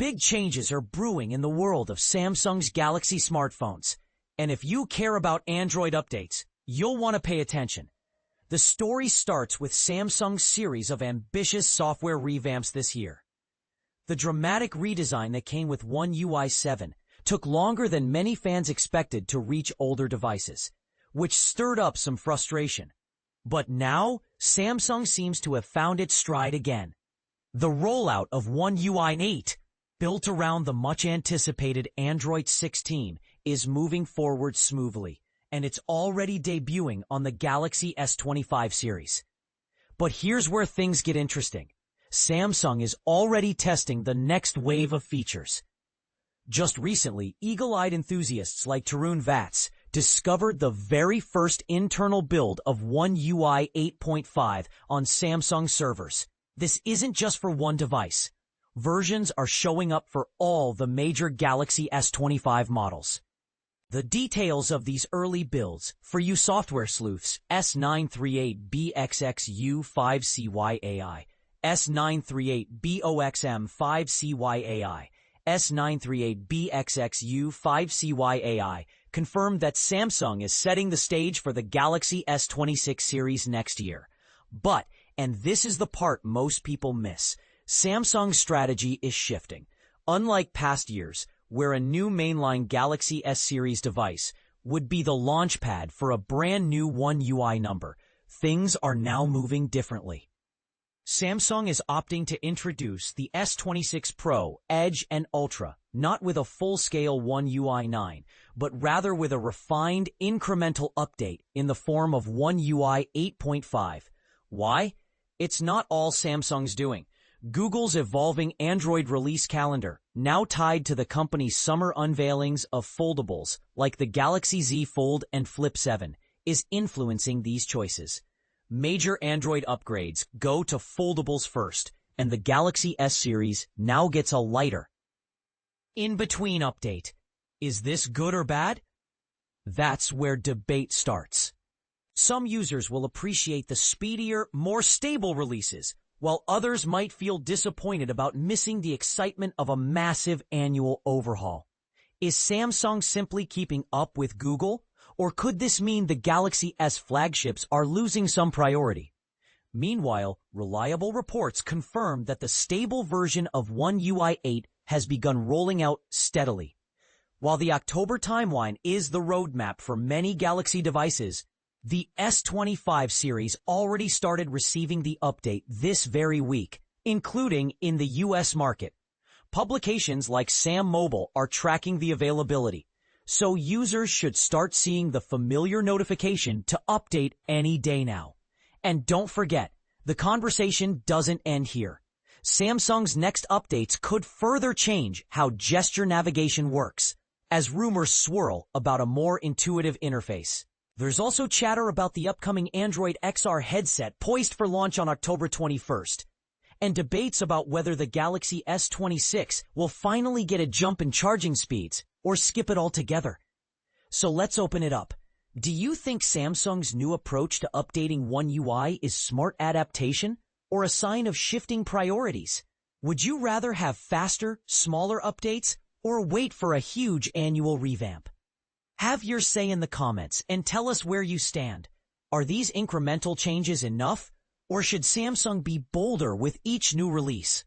Big changes are brewing in the world of Samsung's Galaxy smartphones. And if you care about Android updates, you'll want to pay attention. The story starts with Samsung's series of ambitious software revamps this year. The dramatic redesign that came with One UI 7 took longer than many fans expected to reach older devices, which stirred up some frustration. But now, Samsung seems to have found its stride again. The rollout of One UI 8, built around the much-anticipated Android 16, is moving forward smoothly, and it's already debuting on the Galaxy S25 series. But here's where things get interesting. Samsung is already testing the next wave of features. Just recently, eagle-eyed enthusiasts like Tarun Vats discovered the very first internal build of One UI 8.5 on Samsung servers. This isn't just for one device. Versions are showing up for all the major Galaxy S25 models. The details of these early builds, for you software sleuths, S938BXXU5CYAI, S938BOXM5CYAI, S938BXXU5CYAI, confirmed that Samsung is setting the stage for the Galaxy S26 series next year. But, and this is the part most people miss, Samsung's strategy is shifting. Unlike past years, where a new mainline Galaxy S series device would be the launchpad for a brand new One UI number, things are now moving differently. Samsung is opting to introduce the S26 Pro, Edge, and Ultra, not with a full-scale One UI 9, but rather with a refined, incremental update in the form of One UI 8.5. Why? It's not all Samsung's doing. Google's evolving Android release calendar, now tied to the company's summer unveilings of foldables like the Galaxy Z Fold and Flip 7, is influencing these choices. Major Android upgrades go to foldables first, and the Galaxy S series now gets a lighter in-between update. Is this good or bad? That's where debate starts. Some users will appreciate the speedier, more stable releases, while others might feel disappointed about missing the excitement of a massive annual overhaul. Is Samsung simply keeping up with Google, or could this mean the Galaxy S flagships are losing some priority? Meanwhile, reliable reports confirm that the stable version of One UI 8 has begun rolling out steadily. While the October timeline is the roadmap for many Galaxy devices, the S25 series already started receiving the update this very week, including in the US market. Publications like Sam Mobile are tracking the availability, so users should start seeing the familiar notification to update any day now. And don't forget, the conversation doesn't end here. Samsung's next updates could further change how gesture navigation works, as rumors swirl about a more intuitive interface. There's also chatter about the upcoming Android XR headset poised for launch on October 21st, and debates about whether the Galaxy S26 will finally get a jump in charging speeds or skip it altogether. So let's open it up. Do you think Samsung's new approach to updating One UI is smart adaptation or a sign of shifting priorities? Would you rather have faster, smaller updates or wait for a huge annual revamp? Have your say in the comments and tell us where you stand. Are these incremental changes enough, or should Samsung be bolder with each new release?